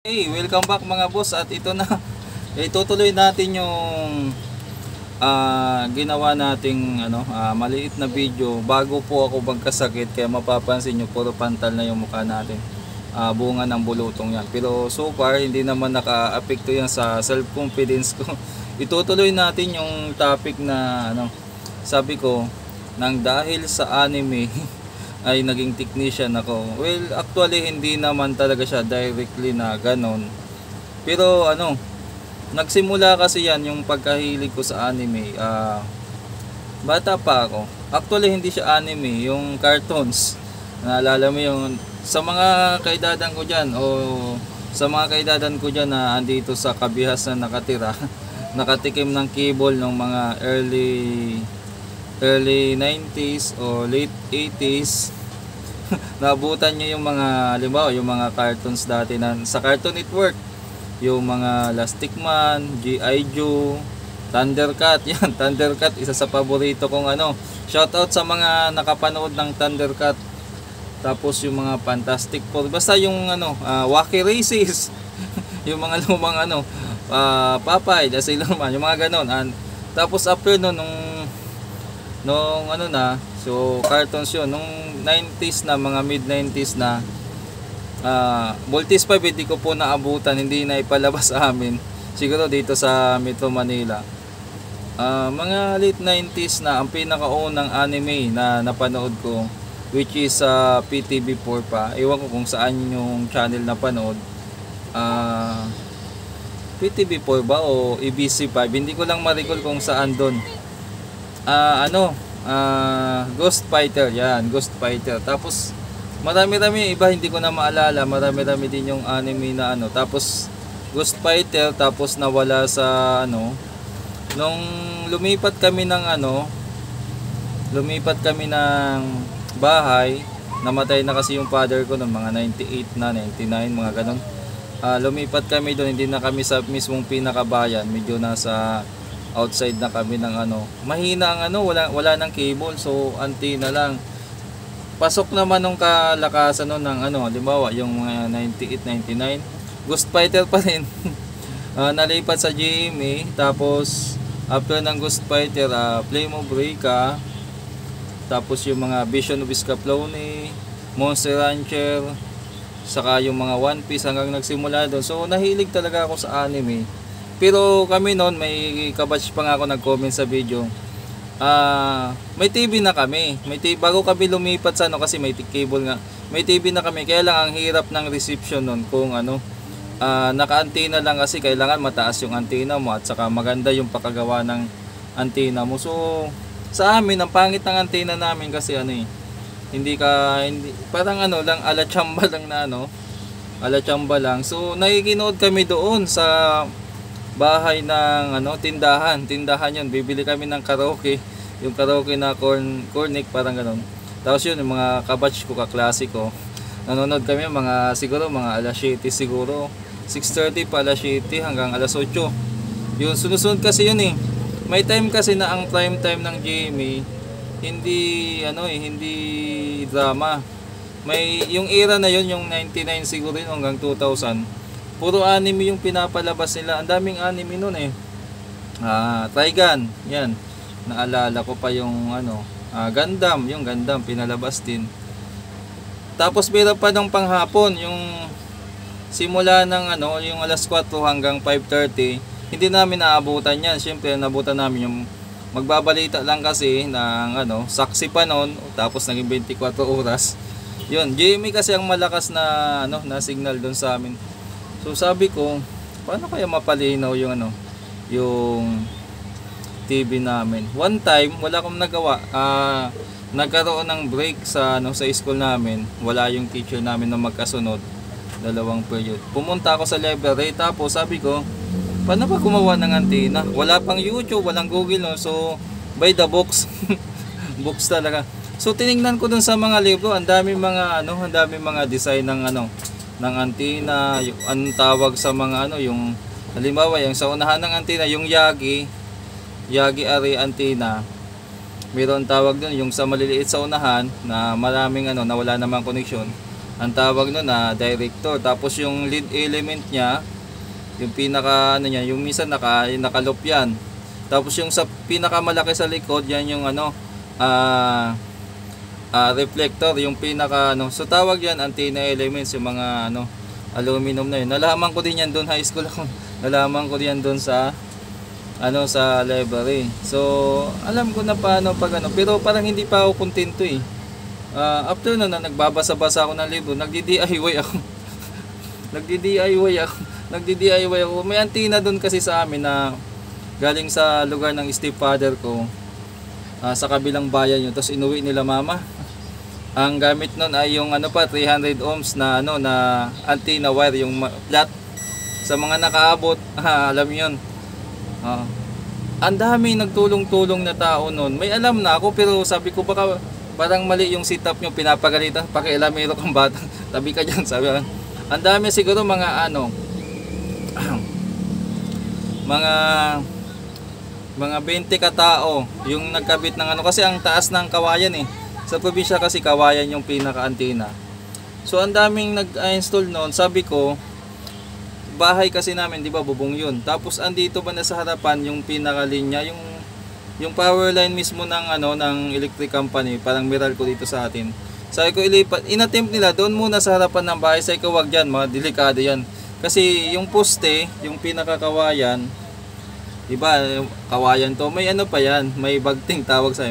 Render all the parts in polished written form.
Hey, welcome back mga boss at ito na itutuloy natin yung ginawa nating maliit na video bago po ako magkasakit, kaya mapapansin nyo puro pantal na yung mukha natin, bunga ng bulutong yan. Pero so far hindi naman naka-apekto yan sa self-confidence ko. Itutuloy natin yung topic na sabi ko, nang dahil sa anime ay naging technician ako. Well, actually hindi naman talaga siya directly na ganon. Pero nagsimula kasi yan yung pagkahilig ko sa anime. Bata pa ako. Actually hindi siya anime, yung cartoons. Naalala mo yung sa mga kaedadan ko diyan o sa mga kaedadan ko diyan na andito sa Kabihas na nakatira, nakatikim ng cable ng mga early 90s o late 80s. Naabutan nyo yung mga, halimbawa, yung mga cartoons dati na sa Cartoon Network, yung mga Lastic Man, G.I. Joe, Thundercat. Yan, Thundercat, isa sa paborito kong shoutout sa mga nakapanood ng Thundercat. Tapos yung mga Fantastic Four, basta yung Wacky Races. Yung mga lumang Popeye, The Sailor Man, yung mga ganon. Tapos after nung so cartoons yun nung 90s na, mga mid 90s na, Voltes 5 hindi ko po naabutan, hindi na ipalabas sa amin, siguro dito sa Metro Manila. Mga late 90s na ang pinakaunang anime na napanood ko, which is PTV4 pa, ewan ko kung saan yung channel napanood, PTV4 ba o ABC5, hindi ko lang ma-recall kung saan doon. Ghost Fighter, yan, Ghost Fighter. Tapos marami-rami iba, hindi ko na maalala, marami-rami din yung anime na tapos Ghost Fighter, tapos nawala sa nung lumipat kami ng bahay, namatay na kasi yung father ko noong mga 98 na 99, mga ganun. Lumipat kami doon, hindi na kami sa mismong pinakabayan, medyo nasa outside na kami ng mahina ang wala nang cable, so antenna lang. Pasok naman nung kalakasan nun ng halimbawa yung mga 98, 99, Ghost Fighter pa rin. Nalipat sa GMA, tapos after ng Ghost Fighter, Flame of Recca, tapos yung mga Vision of Scaploone, Monster Rancher, saka yung mga One Piece, hanggang nagsimula doon. So nahilig talaga ako sa anime. Pero kami noon, may kabatch pa nga ako nag-comment sa video. May TV na kami. Bago kami lumipat sa kasi may cable nga. May TV na kami, kaya lang ang hirap ng reception noon kung naka-antenna lang, kasi kailangan mataas yung antenna mo at saka maganda yung pakagawa ng antenna mo. So sa amin, ang pangit ng antenna namin kasi hindi parang lang ala-chamba lang na ala-chamba lang. So nakikinood kami doon sa bahay ng tindahan yun. Bibili kami ng karaoke, yung karaoke na cornic, parang ganon. Tapos yun, yung mga kabatch ko, kaklase ko, nanonood kami siguro mga alas 7, siguro 6:30 pa, alas 7 hanggang alas 8. Yun, sunod-sunod kasi yun may time kasi na ang prime time ng GMA hindi drama. May yung era na yun, yung 99 siguro yun hanggang 2000, puro anime yung pinapalabas nila. Ang daming anime nun Trigun, yan. Naalala ko pa yung Gundam, yung Gundam pinalabas din. Tapos meron pa ng panghapon, yung simula ng yung alas 4 hanggang 5:30. Hindi namin naabutan yan. Siyempre naabutan namin yung magbabalita lang kasi ng saksi pa noon, tapos naging 24 oras. Yun, GMA kasi ang malakas na na signal doon sa amin. So sabi ko, paano kaya mapalinaw yung TV namin? One time, wala akong nagawa. Nagkaroon ng break sa sa school namin. Wala yung teacher namin na magkasunod, 2 period. Pumunta ako sa library, tapos sabi ko, paano ba gumawa ng antena? Wala pang YouTube, walang Google, so by the books. Books talaga. So tiningnan ko dun sa mga libro, ang dami mga design ng antena, yung anong tawag sa mga yung halimbawa yung sa unahan ng antena, yung Yagi array antena, mayroon tawag doon yung sa maliliit sa unahan na maraming na wala namang connection, ang tawag nun na director. Tapos yung lead element niya, yung pinaka ano niya, yung minsan nakaloop yan. Tapos yung sa pinakamalaki sa likod, yan yung ano, reflector, yung pinaka ano. So tawag yan antenna elements, yung mga ano, aluminum na yun. Nalaman ko din yan doon, high school ako. Nalaman ko din yan doon sa ano, sa library. So alam ko na paano pag ano, pero parang hindi pa ako kontento eh. After na nagbabasa-basa ako ng libro, nagdi-DIY ako. Nagdi-DIY ako. May antenna doon kasi sa amin na galing sa lugar ng stepfather ko, sa kabilang bayan yun. Tapos inuwi nila mama. Ang gamit nun ay yung ano pa, 300 ohms na ano, na antenna wire, yung flat. Sa mga nakaabot, alam yun. Ang dami nagtulong-tulong na tao nun. May alam na ako, pero sabi ko baka parang mali yung setup nyo, pinapagalitan. Pakialamero kang bata, tabi ka dyan, sabi ko. Ang dami siguro mga ano, mga 20 katao yung nagkabit ng ano, kasi ang taas ng Kawayan eh. Sa probinsya kasi Kawayan yung pinaka-antenna. So ang daming nag-install noon. Sabi ko, bahay kasi namin, di ba, bubong yun. Tapos andito ba na sa harapan yung pinaka-linya, yung power line mismo ng ano, ng electric company, parang Meralco dito sa atin. Sabi ko ilipat, inattempt nila doon muna sa harapan ng bahay. Sabi ko wag diyan, mga delikado yan. Kasi yung poste, yung pinaka-Kawayan, diba, Kawayan to, may ano pa yan, may bagting tawag sa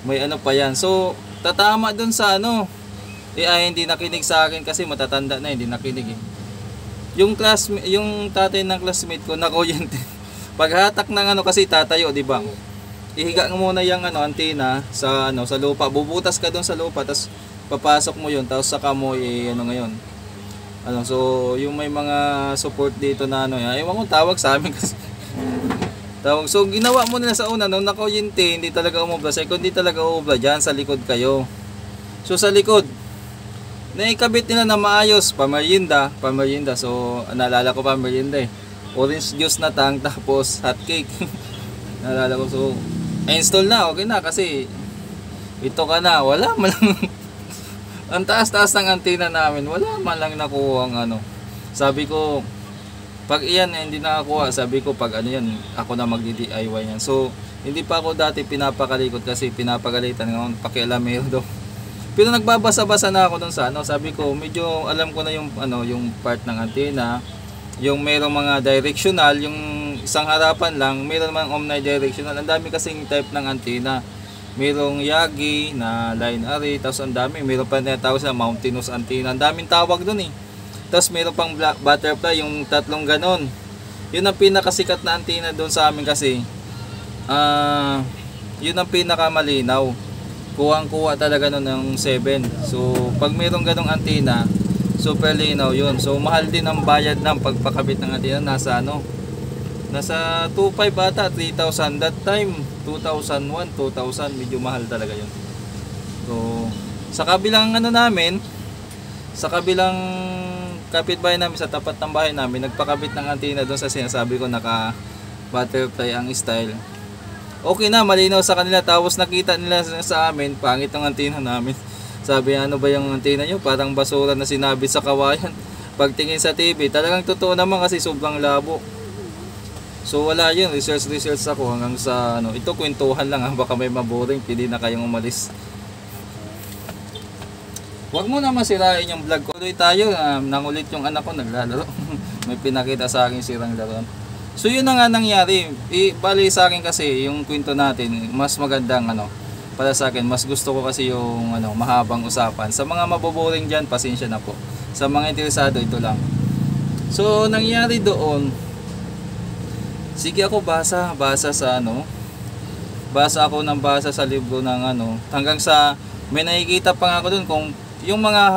may ano pa yan. So tatama dun sa ano, hindi nakinig sa akin kasi matatanda na, hindi nakinig eh. Yung tatay ng classmate ko nakuryente. Paghatak ng ano, kasi tatayo, diba, ihiga mo muna yung ano, antenna sa ano, sa lupa, bubutas ka dun sa lupa, tapos papasok mo yun, tapos saka mo ano ngayon. Ano, so yung may mga support dito na ano, ewan ko tawag sa amin kasi. Tawag. So ginawa mo nila sa una nung nakuryente, hindi talaga umubra. Sa hindi talaga umubra, diyan sa likod kayo. So sa likod, naikabit nila na maayos, pamerienda. So naalala ko pamerienda eh. Orange juice na tang, tapos hot cake. Naalala ko. So install na, okay na kasi ito ka na, wala man lang. Ang taas-taas ng antenna namin, wala man lang nakuha ang ano. Sabi ko, pag iyan hindi nakakuha, sabi ko pag ano yan, ako na magdi-DIY yan. So hindi pa ako dati pinapakalikot kasi pinapagalitan ngayon, pakialamero daw. Pero nagbabasa-basa na ako dun sa ano, sabi ko medyo alam ko na yung ano, yung part ng antenna, yung mayroong mga directional, yung isang harapan lang, mayroon naman omnidirectional. Ang dami kasing type ng antenna. Mayroong Yagi na line array, tapos ang dami, mayroon pa tinatawag sa mountainous antenna. Ang daming tawag dun eh. Tapos mayroon pang butterfly, yung tatlong ganon. Yun ang pinakasikat na antenna doon sa amin kasi yun ang pinakamalinaw. Kuwang-kuha talaga nun ng 7. So pag mayroong ganong antenna, super linaw yun. So mahal din ang bayad ng pagpakabit ng antenna. Nasa ano, nasa 2.5 ata, 3,000 that time. 2001, 2,000, medyo mahal talaga yun. So sa kabilang ano namin, sa kabilang kapitbahay namin, sa tapat ng bahay namin, nagpakabit ng antenna doon sa sinasabi ko, naka butterfly ang style. Okay na, malinaw sa kanila. Tapos nakita nila sa amin, pangit ang antenna namin. Sabi, ano ba yung antenna nyo? Parang basura na sinabit sa Kawayan. Pagtingin sa TV, talagang totoo naman kasi sobrang labo. So wala yun, research ako hanggang sa ano, ito kwentuhan lang ha, baka may maboring, pili na kayong umalis. Huwag mo naman sirain yung vlog ko. Tuloy tayo, nangulit yung anak ko, naglalaro. May pinakita sa akin sirang laruan. So yun na nga nangyari. Bali sa akin kasi yung kwento natin, mas magandang ano, para sa akin, mas gusto ko kasi yung ano, mahabang usapan. Sa mga maboboring dyan, pasensya na po. Sa mga interesado, ito lang. So nangyari doon, sige ako basa sa ano, basa ako ng basa sa libro ng ano, hanggang sa may nakikita pa nga ako doon kung yung mga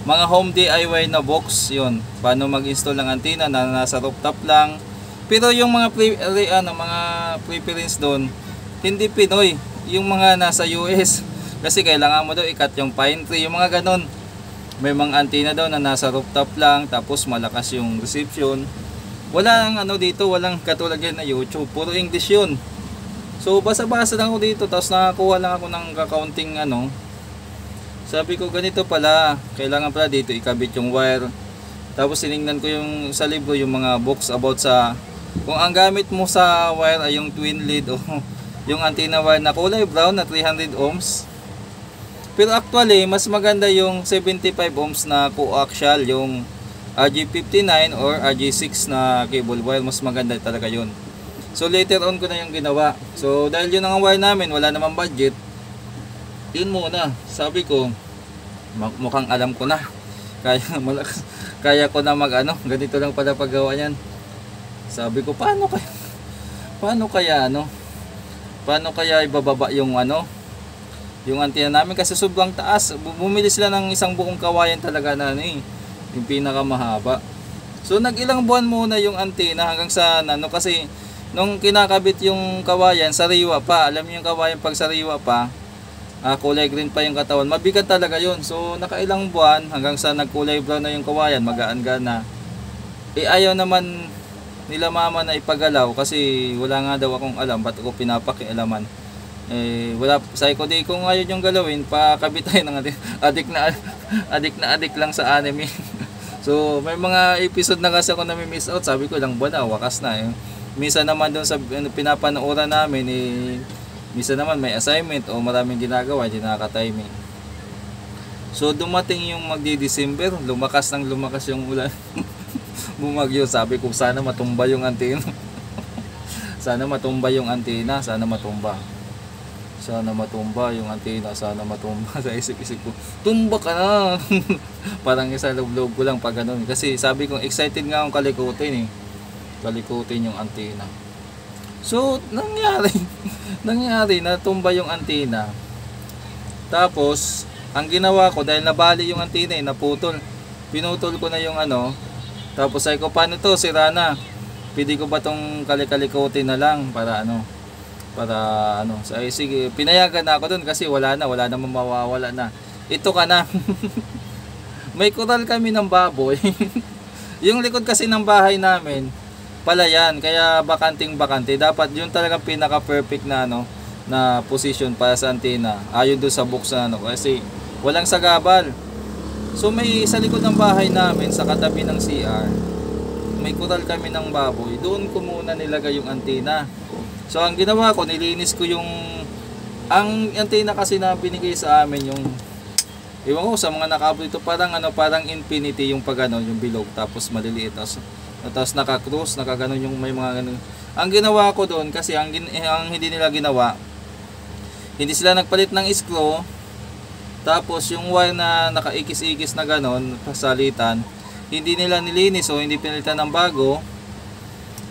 mga home DIY na box, yun, paano mag-install ng antenna na nasa rooftop lang. Pero yung mga mga preference doon, hindi Pinoy, yung mga nasa US. Kasi kailangan mo daw i-cut yung pine tree, yung mga ganon. May mga antenna daw na nasa rooftop lang, tapos malakas yung reception. Walang ano dito, walang katulad yan na YouTube, puro English yun. So basa-basa lang ako dito, tapos nakakuha lang ako ng kakaunting ano. Sabi ko ganito pala, kailangan pala dito ikabit yung wire. Tapos tinignan ko yung sa libro yung mga books about sa kung ang gamit mo sa wire ay yung twin lead o yung antenna wire na kulay brown na 300 ohms. Pero actually, mas maganda yung 75 ohms na coaxial, yung RG59 or RG6 na cable wire, mas maganda talaga yun. So later on ko na yung ginawa. So dahil yun ang wire namin, wala namang budget, yun muna. Sabi ko, mukhang alam ko na. Kaya ko na ganito lang pala paggawa niyan. Sabi ko, paano kaya ibababa yung yung antenna namin kasi sobrang taas. Bumili sila ng isang buong kawayan talaga na yung pinakamahaba. So nag-ilang buwan muna yung antenna hanggang sa kasi nung kinakabit yung kawayan, sariwa pa. Alam niyo yung kawayan pag sariwa pa, kulay green pa yung katawan. Mabigat talaga yun. So nakailang buwan hanggang sa nagkulay brown na yung kawayan, magaan-gaan na. Ayaw naman nila mama na ipagalaw kasi wala nga daw akong alam ba't ako pinapakialaman. Wala, sabi ko di kung ayaw yung galawin, pakabit tayo ng adik lang sa anime. So may mga episode na kasi ako nami-miss out. Sabi ko ilang buwan na, wakas na. Minsan naman doon sa pinapanooran namin, minsan naman may assignment o maraming ginagawa, hindi nakaka-timing. So dumating yung magdi-December, lumakas yung ulan. Bumagyo, sabi ko sana matumba yung antena. Sana matumba yung antena. Sana matumba sa isip-isip ko, tumba ka na. Parang isa loob-loob ko lang pag ganun, kasi sabi ko excited nga akong kalikutin yung antena. So nangyari natumba yung antena. Tapos ang ginawa ko, dahil nabali yung antena, pinutol ko na yung tapos ay ko, paano to, sira na, pwede ko ba tong kalikutin na lang para so, sige, pinayagan na ako dun kasi wala namang mawawala na. Ito ka na. May kural kami ng baboy. Yung likod kasi ng bahay namin, palayan, kaya bakante. Dapat yun talagang pinaka perfect na na position para sa antena. Ayon doon sa box na kasi walang sagabal. So may sa likod ng bahay namin, sa katabi ng CR, may kural kami ng baboy. Doon ko muna nilagay yung antena. So ang ginawa ko, nilinis ko ang antena kasi na binigay sa amin, yung iwan ko sa mga nakaabot ito, parang infinity yung yung bilog, tapos maliliit, tapos naka-cross, nakaganon yung may mga ganun. Ang ginawa ko doon kasi ang hindi nila ginawa, hindi sila nagpalit ng screw, tapos yung wire na nakaikis-ikis na ganon, pasalitan, hindi nila nilinis o hindi pinalitan ng bago.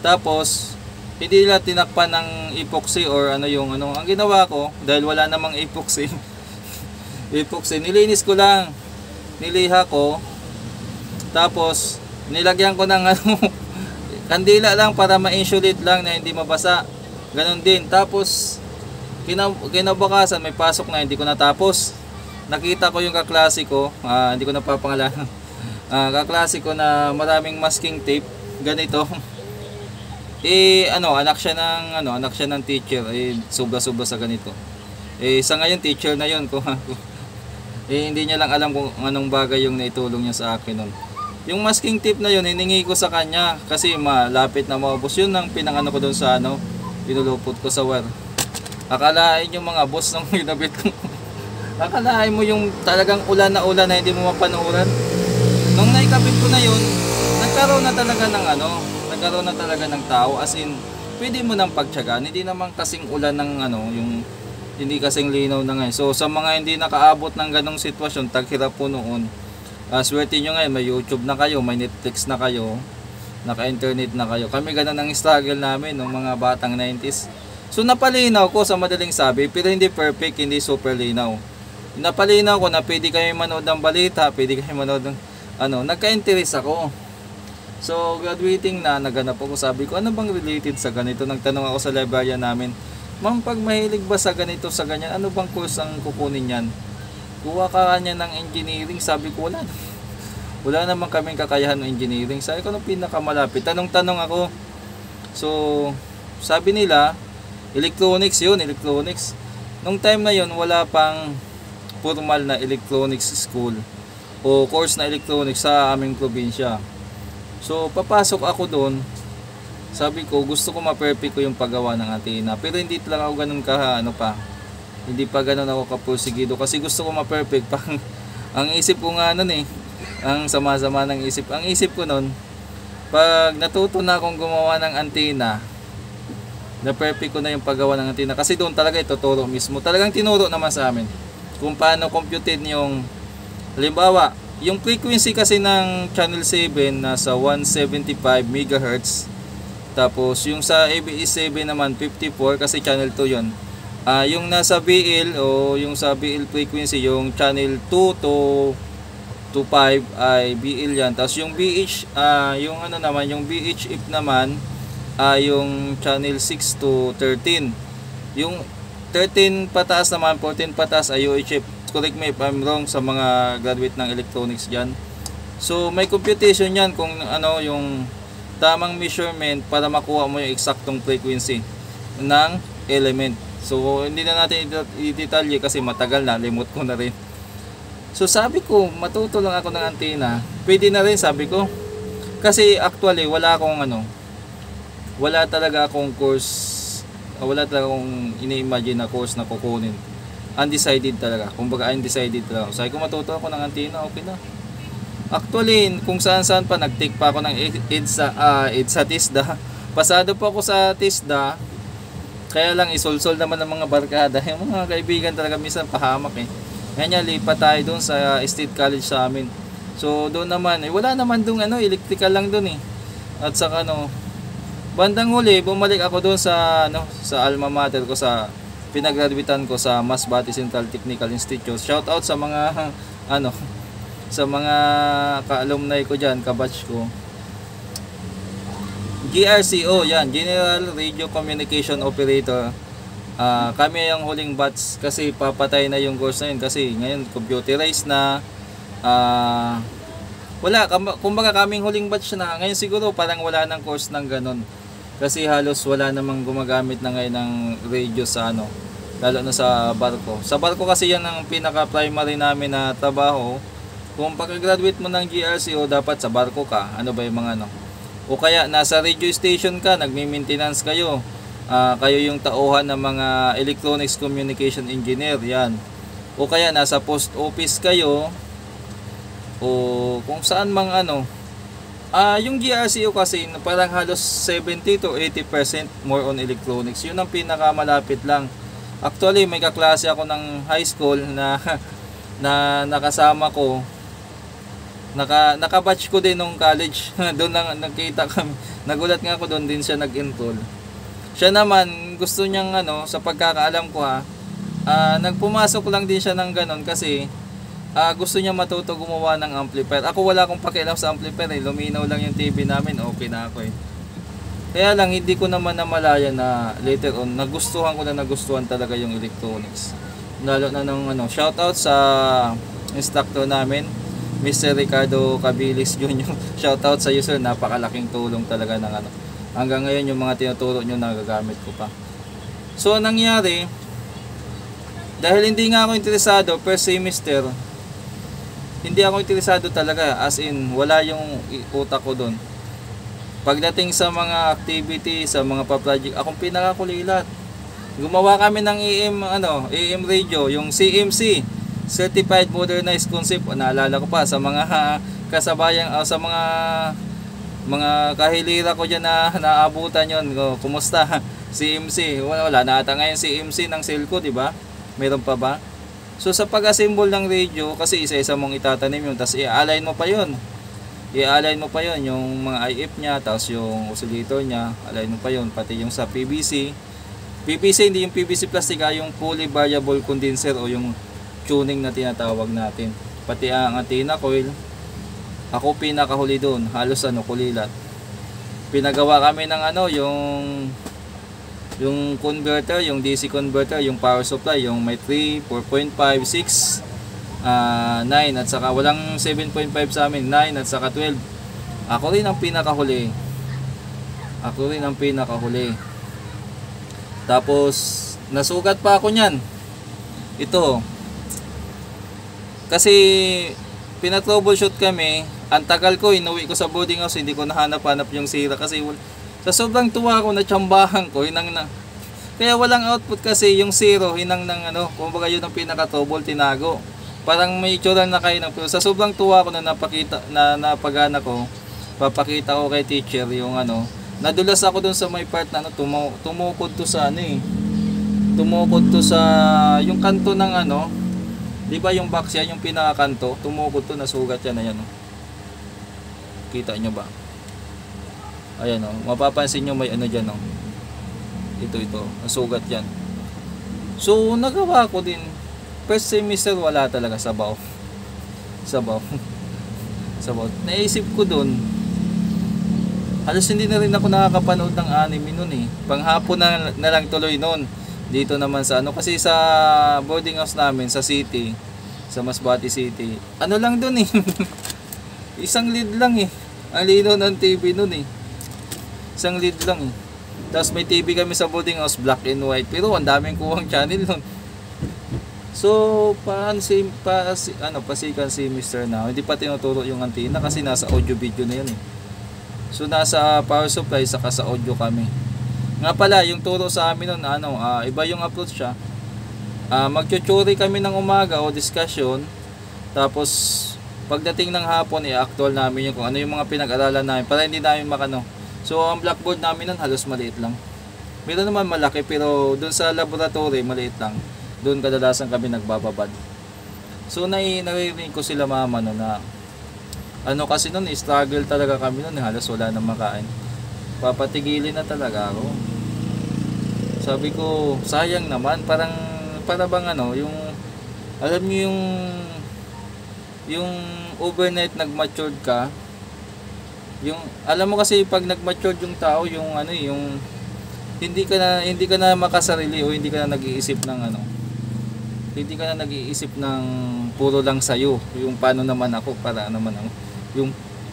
Tapos hindi nila tinakpan ng epoxy or ang ginawa ko, dahil wala namang epoxy, nilinis ko lang, niliha ko, tapos nilagyan ko ng kandila lang para ma-insulate lang na hindi mabasa, ganon din. Tapos kinabukasan may pasok na, hindi ko natapos. Nakita ko yung kaklase ko, hindi ko napapangalanan, kaklase ko na maraming masking tape, ganito. Anak siya ng teacher, sobra-sobra sa ganito. Sa ngayon teacher na yun ko. Hindi niya lang alam kung anong bagay yung naitulong niya sa akin nun. Yung masking tape na yun, hiningi ko sa kanya kasi malapit na maubos. Yun ang pinangano ko doon sa pinulupot ko sa wire. Akalain yung mga boss nang ginabit ko. Akalain mo yung talagang ulan na hindi mo mapanuuran. Nung naikabit ko na yun, nagkaroon na talaga ng tao, as in pwede mo nang pagtiyagaan. Hindi naman kasing ulan ng yung hindi kasing linaw na ngayon. So sa mga hindi nakaabot ng ganong sitwasyon, taghirap po noon, swerte nyo ngayon, may YouTube na kayo, may Netflix na kayo, naka-internet na kayo. Kami ganun ang struggle namin ng mga batang 90s. So napalinaw ko sa madaling sabi, pero hindi perfect, hindi super linaw. Napalinaw ko na pwede kayo manood ng balita, pwede kayo manood ng nagka-interest ako. So graduating na, naganap ako, sabi ko ano bang related sa ganito. Nagtanong ako sa librarian namin, ma'am, pag mahilig ba sa ganito, sa ganyan, ano bang course ang kukunin yan? Kuha ka kanya ng engineering. Sabi ko wala naman kaming kakayahan ng engineering. Sabi ko anong pinakamalapit, tanong ako. So sabi nila electronics. Nung time na yon wala pang formal na electronics school o course na electronics sa aming probinsya. So papasok ako doon, sabi ko gusto ko ma-perfect ko yung paggawa ng antena, pero hindi talaga ako ganun hindi pa ganun ako kapursigido kasi gusto ko ma-perfect pang ang isip ko nga nun ang sama-sama ng isip. Ang isip ko nun, pag natuto na akong gumawa ng antena, na perfect ko na yung paggawa ng antena kasi doon talaga ituturo mismo. Talagang tinuro naman sa amin kung paano computein yung, halimbawa, yung frequency kasi ng channel 7 nasa 175 MHz. Tapos yung sa ABS7 naman 54 kasi channel 2 yun. Yung nasa BL o yung sa BL frequency, yung channel 2 to 5 ay BL yan. Tapos yung BH, yung ano naman, yung BHF naman, yung channel 6 to 13. Yung 13 pataas naman, 14 pataas ay UHF. Correct me if I'm wrong sa mga graduate ng electronics dyan. So may computation yan kung ano yung tamang measurement para makuha mo yung eksaktong frequency ng element. So hindi na natin i-detalye kasi matagal na, limot ko na rin. So sabi ko, matuto lang ako ng antena. Pwede na rin, sabi ko. Kasi actually wala talaga akong course, wala talaga akong ini-imagine na course na kukunin. Undecided talaga. Kumbaga undecided talaga. Sabi ko matuto ako ng antena, okay na. Actually, kung saan-saan pa, nag-take pa ako ng EDSA TISDA. Pasado pa ako sa TISDA. Kaya lang isolsol naman ng mga barkada. Yung mga kaibigan talaga minsan pahamak Kanya lipat tayo doon sa State College sa amin. So doon naman, wala naman doon electrical lang doon At saka bandang huli, bumalik ako doon sa sa alma mater ko, sa pinagraduatean ko sa Masbate Central Technical Institute. Shout out sa mga sa mga ka-alumni ko diyan, ka-batch ko. GRCO, yan, General Radio Communication Operator. Kami yung huling batch kasi papatay na yung course na yun kasi ngayon computerized na. Kumbaga kaming huling batch na. Ngayon siguro parang wala ng course ng ganun. Kasi halos wala namang gumagamit na ngayon ng radio sa lalo na sa barko. Sa barko kasi yan ang pinaka-primary namin na trabaho. Kung pagka-graduate mo ng GRCO, dapat sa barko ka. Ano ba yung mga O kaya nasa radio station ka, nagmi-maintenance kayo. Kayo yung tauhan ng mga electronics communication engineer, yan. O kaya nasa post office kayo. O kung saan mang yung GRCO kasi parang halos 70 to 80% more on electronics. Yun ang pinakamalapit lang. Actually, may kaklase ako ng high school na nakasama ko. Nakabatch ko din nung college. Doon lang nakita kami. Nagulat nga ako, doon din siya nag-enroll. Siya naman, gusto niyang sa pagkakaalam ko nagpumasok lang din siya ng ganon kasi gusto niya matuto gumawa ng amplifier. Ako wala akong pakialam sa amplifier luminaw lang yung TV namin, okay na ako Kaya lang hindi ko naman namalaya na later on nagustuhan talaga yung electronics. Lalo na nung shoutout sa instructor namin, Mr. Ricardo Cabilis Jr. Shoutout sa iyo sir, napakalaking tulong talaga ng hanggang ngayon yung mga tinuturo nyo nagagamit ko pa. So nangyari, dahil hindi nga ako interesado per semester, hindi ako interesado talaga, as in wala yung utak ko doon. Pagdating sa mga activity, sa mga pa-project, akong pinakakulilat. Gumawa kami ng AM radio, yung CMC, Certified Modernized Concept. Naalala ko pa sa mga kasabayan, sa mga kahilira ko dyan na naabutan yon. Kumusta? CMC, wala na ata ngayon CMC ng Selco, di ba? Meron pa ba? So sa pag-assemble ng radio, kasi isa-isa mong itatanim yun, tapos i-align mo pa yun. Yung mga IF niya, tapos yung oscillator niya, align mo pa yun, pati yung sa PVC. PVC, hindi yung PVC plastic, yung fully variable condenser o yung tuning na tinatawag natin. Pati ang antenna coil, ako pinakahuli doon, halos kulilat. Pinagawa kami ng yung converter, yung DC converter, yung power supply, yung may 3, 4.5, 6, 9 at saka walang 7.5 sa amin, 9 at saka 12. Ako rin ang pinakahuli. Tapos nasugat pa ako niyan. Ito. Kasi pina-troubleshoot kami, ang tagal ko, inuwi ko sa boarding house, hindi ko nahanap-hanap yung sira kasi sa sobrang tuwa ko na tsambahan ko, kaya walang output kasi yung zero, hinang ng ano, kumbaga yun ang pinaka-trouble, tinago. Parang may itsura na kayo ng, pero sa sobrang tuwa ko na napagana ko, papakita ko kay teacher yung ano, nadulas ako dun sa may part na ano, tumukod to sa ano tumukod to sa yung kanto ng ano, di ba yung box yan, yung pinakakanto, tumukod to, nasugat yan, ayan o. Kita nyo ba? Ayan o, mapapansin nyo may ano dyan o. Ito, nasugat yan. So, nagawa ko din. First semester, wala talaga, sabaw. Sabaw. Naisip ko dun, halos hindi na rin ako nakakapanood ng anime nun eh. Panghapon na lang tuloy nun. Dito naman sa ano, kasi sa boarding house namin, sa city, sa Masbate City, ano lang dun eh. Isang lead lang eh. Ang lino ng TV nun eh. Isang lead lang eh. Tapos may TV kami sa boarding house, black and white. Pero ang daming kuwang channel nun. So, pasikan si Mr. na. Hindi pa tinuturo yung antenna kasi nasa audio video na yun eh. So, nasa power supply saka sa audio kami. Nga pala, yung turo sa amin nun, iba yung approach siya. Magtutuloy kami ng umaga o discussion. Tapos, pagdating ng hapon, i-actual namin yung kung ano yung mga pinag-aralan namin para hindi namin makano. So, ang blackboard namin nun halos maliit lang. Meron naman malaki pero dun sa laboratory maliit lang. Doon kadalasan kami nagbababad. So, naririnig ko sila mama no, na ano kasi nun, struggle talaga kami nun. Halos wala nang makain. Papatigilin na talaga ako. Sabi ko, sayang naman. Para bang ano, yung alam niyo yung overnight nag-matured ka, yung alam mo kasi pag nag-matured yung tao, yung ano, yung hindi ka na makasarili o hindi ka na nag-iisip ng ano, hindi ka na nag-iisip ng puro lang sa'yo, yung paano naman ako, para naman ako, yung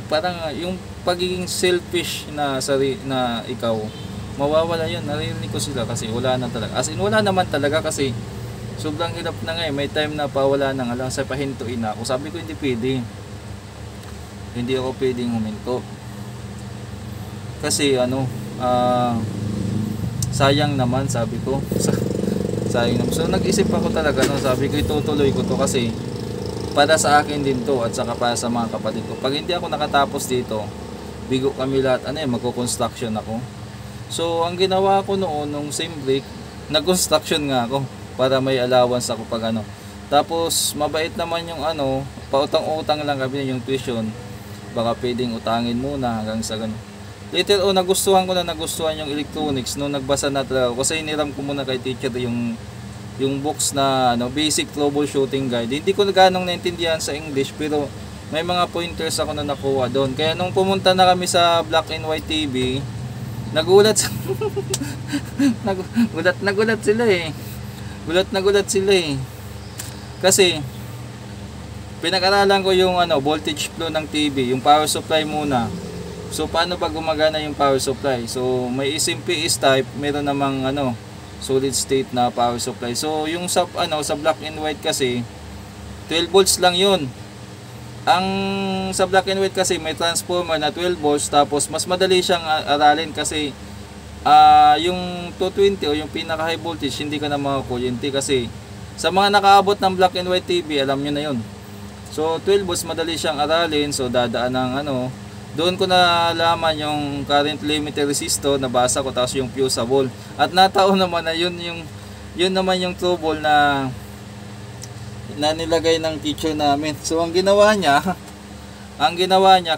parang yung pagiging selfish na ikaw, mawawala yun. Narinig ko sila kasi wala na talaga, as in wala naman talaga kasi sobrang hirap na nga eh. May time na pawala na nga lang, sa pahintuin na ako. Sabi ko hindi pwede, hindi ako pwedeng huminto kasi ano, sayang naman, sabi ko. Sayang naman. So nag-isip ako talaga no, sabi ko itutuloy ko to kasi para sa akin din to at saka para sa mga kapatid ko. Pag hindi ako nakatapos dito, bigo kami lahat, magko-construction ako. So ang ginawa ko noon nung same break, nag-construction nga ako para may allowance ako pag ano. Tapos mabait naman yung ano, pautang-utang lang kami yung tuition. Baka pwedeng utangin muna hanggang sa ganun. Later on, nagustuhan yung electronics nung nagbasa na talaga ako. Kasi iniram ko muna kay teacher yung books na ano, basic troubleshooting guide. Hindi ko ganong naintindihan sa English pero may mga pointers ako na nakuha doon. Kaya nung pumunta na kami sa black and white TV, nagulat sila eh. Nagulat sila eh. Kasi pinag-aralan ko yung ano, voltage flow ng TV, yung power supply muna. So paano ba gumagana yung power supply? So may SMP type, meron namang ano, solid state na power supply. So yung sa black and white kasi 12 volts lang yun. Ang sa black and white kasi may transformer na 12 volts, tapos mas madali siyang aralin kasi yung 220 o yung pinaka high voltage hindi ka na makakuryente kasi sa mga nakaabot ng black and white TV, alam nyo na yun. So 12 volts madali siyang aralin, so dadaan ng ano. Doon ko nalaman yung current limiter resistor, nabasa ko, tapos yung fusible. At nataon naman na yun naman yung trouble na nilagay ng teacher namin. So ang ginawa niya,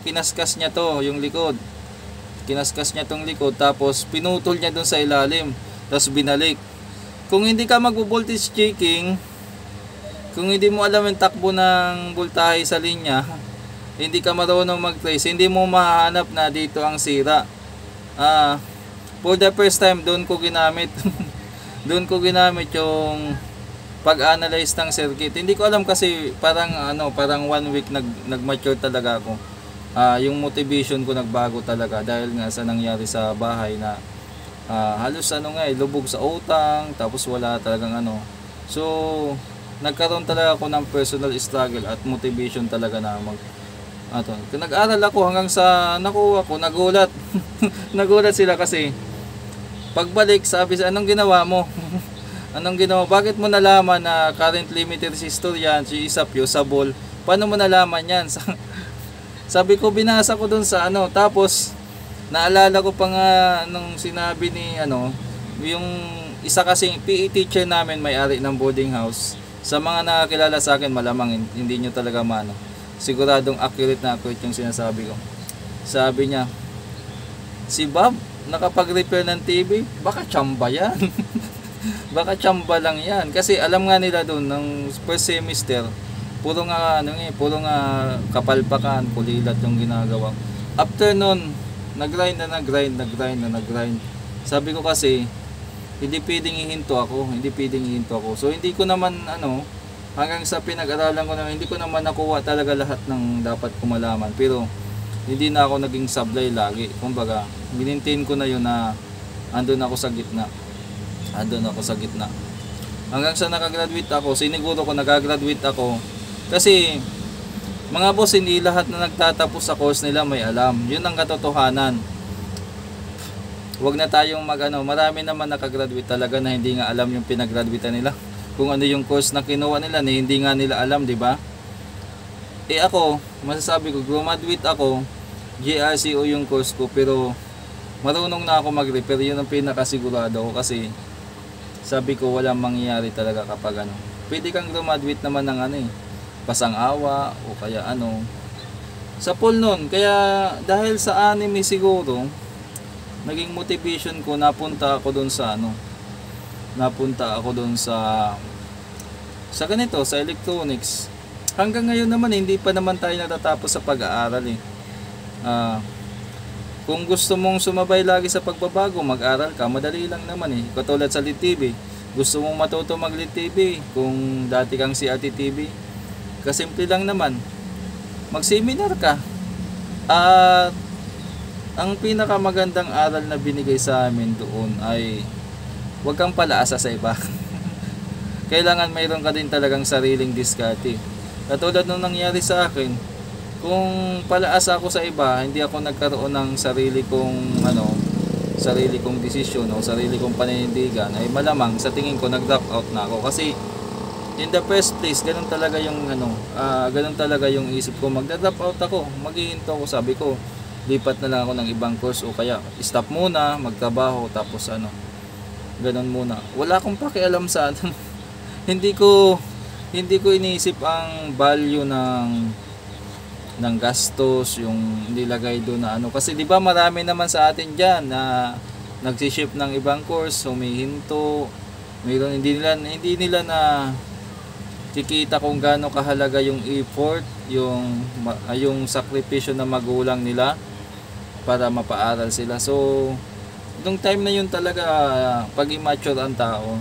kinaskas niya to, yung likod. Kinaskas niya tong likod, tapos pinutol niya doon sa ilalim, tapos binalik. Kung hindi ka mag-voltage checking, kung hindi mo alam yung takbo ng voltahe sa linya, hindi ka marunong mag-trace, hindi mo mahanap na dito ang sira. For the first time, doon ko ginamit yung pag-analyze ng circuit. Hindi ko alam kasi parang 1 week nag-mature talaga ako. Yung motivation ko nagbago talaga dahil nga sa nangyari sa bahay na halos lubog sa utang, tapos wala talagang ano. So nagkaroon talaga ako ng personal struggle at motivation talaga na nag-aral ako hanggang sa nakuha ko, nagulat. Nagulat sila kasi pagbalik sabi sa anong ginawa mo? Anong ginawa? Bakit mo nalaman na current limit resistor yan, si Isapyo, sa ball? Paano mo nalaman yan? Sabi ko, binasa ko dun sa tapos naalala ko pa nga nung sinabi ni yung isa kasing PE teacher namin, may-ari ng boarding house. Sa mga nakakilala sa akin, malamang hindi nyo talaga siguradong accurate yung sinasabi ko. Sabi niya, si Bob, nakapag-repair ng TV, baka tsamba yan. Baka tsamba lang yan. Kasi alam nga nila doon, ng first semester, puro nga kapalpakan, kulilat yung ginagawa. After nun, nag-grind. Sabi ko kasi, hindi pwedeng ihinto ako. So hindi ko naman hanggang sa pinag-aralan ko naman, hindi ko naman nakuha talaga lahat ng dapat ko malaman. Pero hindi na ako naging sablay lagi. Kumbaga, minintain ko na yun na andun ako sa gitna. Hanggang sa nakagraduate ako, siniguro ko nagagraduate ako. Kasi mga boss, hindi lahat na nagtatapos sa course nila may alam. Yun ang katotohanan. Huwag na tayong marami naman nakagraduate talaga na hindi nga alam yung pinaggraduate nila. Kung ano yung course na kinuha nila na hindi nga nila alam, di ba? Ako, masasabi ko, graduate ako, GRCO yung course ko, pero marunong na ako mag-repair. Yun ang pinakasigurado ko kasi sabi ko walang mangyayari talaga kapag pwede kang graduate naman ng pasang-awa o kaya sa pool nun. Kaya dahil sa anime siguro, naging motivation ko, napunta ako doon sa ganito, sa electronics. Hanggang ngayon naman hindi pa naman tayo natatapos sa pag-aaral kung gusto mong sumabay lagi sa pagbabago, mag-aral ka, madali lang naman Katulad sa Lit TV, gusto mong matuto mag Lit TV, kung dati kang CRT TV, kasimple lang naman, mag-seminar ka. At ang pinakamagandang aral na binigay sa amin doon ay huwag kang palaasa sa iba. Kailangan mayroon ka din talagang sariling diskarte. Katulad nung nangyari sa akin, kung palaasa ako sa iba, hindi ako nagkaroon ng sarili kong desisyon o sarili kong paninindigan, ay malamang sa tingin ko nag-drop out na ako. Kasi in the first place, ganun talaga yung isip ko, magda-drop out ako, maghihinto ako, sabi ko, lipat na lang ako ng ibang course o kaya stop muna, magtrabaho, tapos ganun muna. Wala akong pakialam sa hindi ko iniisip ang value ng gastos, yung nilagay doon na kasi di ba marami naman sa atin diyan na nagsi-ship ng ibang course, humihinto, mayroon hindi nila na kikita kung gaano kahalaga yung effort, yung sakripisyo na magulang nila para mapaaral sila. So nung time na yun talaga, pag immature ang tao,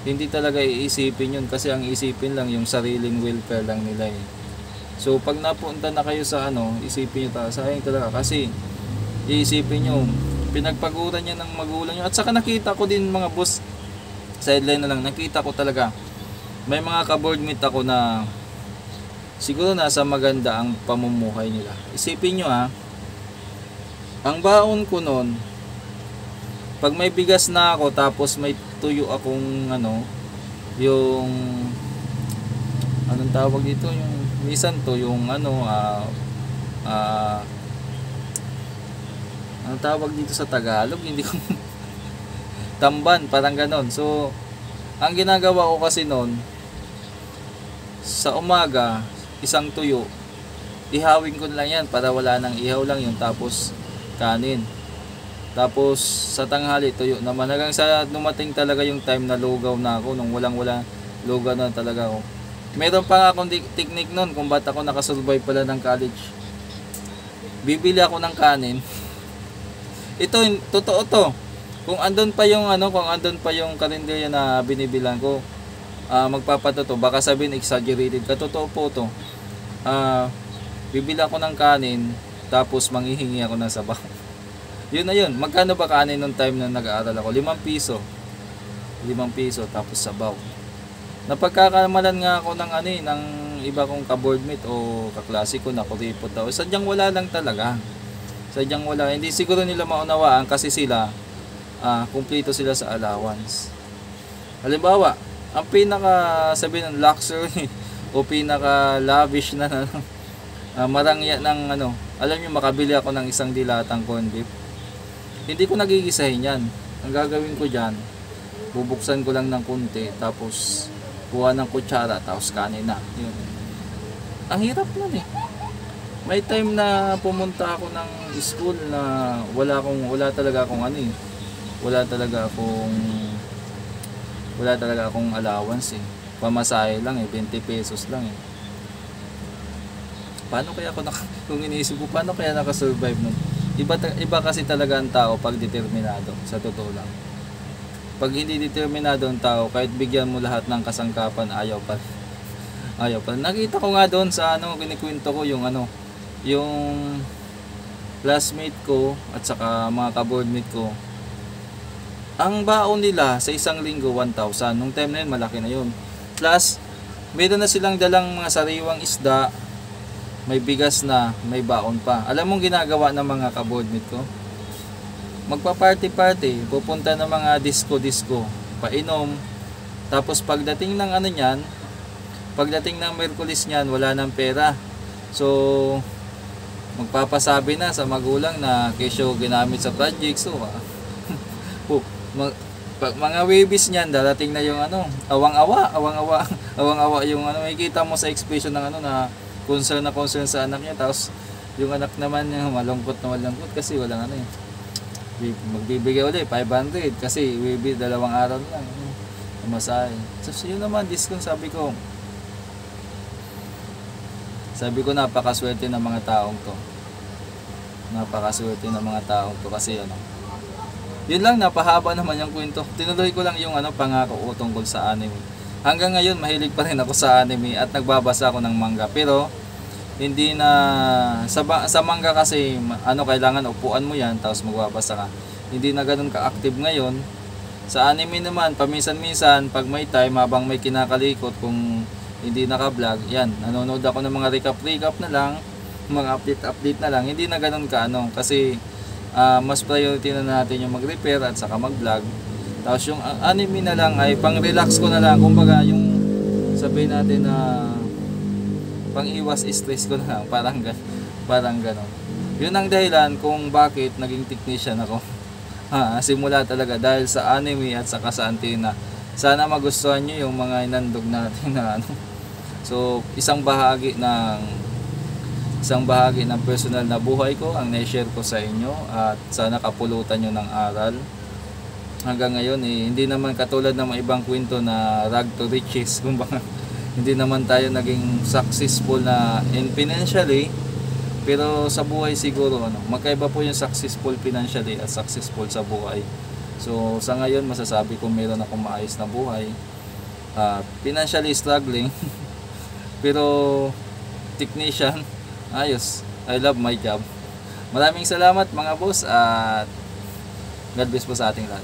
hindi talaga iisipin yun, kasi ang isipin lang yung sariling welfare lang nila So pag napunta na kayo sa isipin nyo sayang talaga, kasi iisipin nyo pinagpaguran niya ng magulang nyo. At saka nakita ko din mga boss, sideline na lang, nakita ko talaga may mga ka-boardmate ako na siguro nasa maganda ang pamumuhay nila. Isipin nyo ang baon ko noon, pag may bigas na ako tapos may tuyo akong yung anong tawag dito, yung minsan to yung anong tawag dito sa Tagalog, hindi ko tamban, parang ganon. So ang ginagawa ko kasi noon, sa umaga isang tuyo, ihawin ko lang yan para wala nang ihaw lang yun, tapos kanin, tapos sa tanghali tuyo naman, hanggang sa dumating talaga yung time na lugaw na ako. Nung walang lugaw na talaga ako. Meron pa nga akong technique noon kung ba't ako nakasurvive pala ng college. Bibili ako ng kanin. Ito, totoo to. Kung andun pa yung karinderya na binibilan ko, magpapatoto, baka sabihin exaggerated ka, totoo po to. Bibili ako ng kanin, tapos manghihingi ako ng sabaw. Yun na yun. Magkano ba kanin nung time na nag-aaral ako? 5 piso. 5 piso, tapos sabaw. Napagkakamalan nga ako ng ano ng iba kong ka-boardmate o kaklase ko na kuripot daw. Sadyang wala lang talaga. Sadyang wala. Hindi siguro nila maunawaan kasi sila kumpleto sila sa allowance. Halimbawa, ang pinaka sabihin ng luxury o pinaka lavish na marangya ng alam niyo makabili ako ng isang dilatang corned beef. Hindi ko nagigisahin yan. Ang gagawin ko diyan, bubuksan ko lang ng konti tapos kuha ng kutsara tapos kanin na. Yun. Ang hirap nun eh. May time na pumunta ako ng school na wala talaga akong wala talaga akong allowance eh. Pamasahe lang eh, 20 pesos lang eh. Paano kaya ako kung iniisip ko, paano kaya nakasurvive nun? Iba kasi talaga ang tao pag determinado, sa totoo lang. Pag hindi determinado ang tao, kahit bigyan mo lahat ng kasangkapan, ayaw pa. Nakita ko nga doon sa kinikwento ko yung classmate ko at saka mga ka-boardmate ko. Ang baon nila sa isang linggo 1,000. Nung time na yun, malaki na yun. Plus, meron na silang dalang mga sariwang isda, may bigas na, may baon pa. Alam mong ginagawa ng mga ka-boardmate ko? Magpa-party-party, pupunta ng mga disco-disco, painom. Tapos pagdating ng pagdating ng Miyerkules niyan, wala nang pera. So, magpapasabi na sa magulang na kesyo ginamit sa project. So, mga webis niyan, darating na yung awang-awa yung makikita mo sa expression ng na concern sa anak niya. Tapos yung anak naman niya malungkot kasi walang magbibigay ulit 500 kasi webis 2 araw lang masahe. So yun naman discount, sabi ko napakaswerte ng mga taong to kasi yun lang, napahaba naman yung kwento. Tinuloy ko lang yung pangako ko tungkol sa anime. Hanggang ngayon mahilig pa rin ako sa anime at nagbabasa ako ng manga, pero hindi na sa manga kasi kailangan upuan mo yan tapos magbabasa ka. Hindi na ganoon ka-active ngayon. Sa anime naman paminsan-minsan pag may time habang may kinakalikot, kung hindi naka-vlog, yan, nanonood ako ng mga recap na lang, mga update na lang. Hindi na ganoon ka kasi mas priority na natin yung mag-repair at saka mag-vlog. Tapos yung anime na lang ay pang-relax ko na lang, kumbaga yung sabihin natin na pang-iwas stress ko na lang, parang gano'n. Yun ang dahilan kung bakit naging technician ako. Simula talaga dahil sa anime at saka sa antena. Sana magustuhan nyo yung mga inandog natin na So, isang bahagi ng personal na buhay ko ang na-share ko sa inyo at sana kapulutan nyo ng aral. Hanggang ngayon hindi naman katulad ng mga ibang kwento na rag to riches, kumbaga hindi naman tayo naging successful na financially, pero sa buhay siguro magkaiba po yung successful financially at successful sa buhay. So sa ngayon masasabi ko meron akong maayos na buhay, financially struggling pero technician, ayos. I love my job. Maraming salamat mga boss at God bless po sa ating lahat.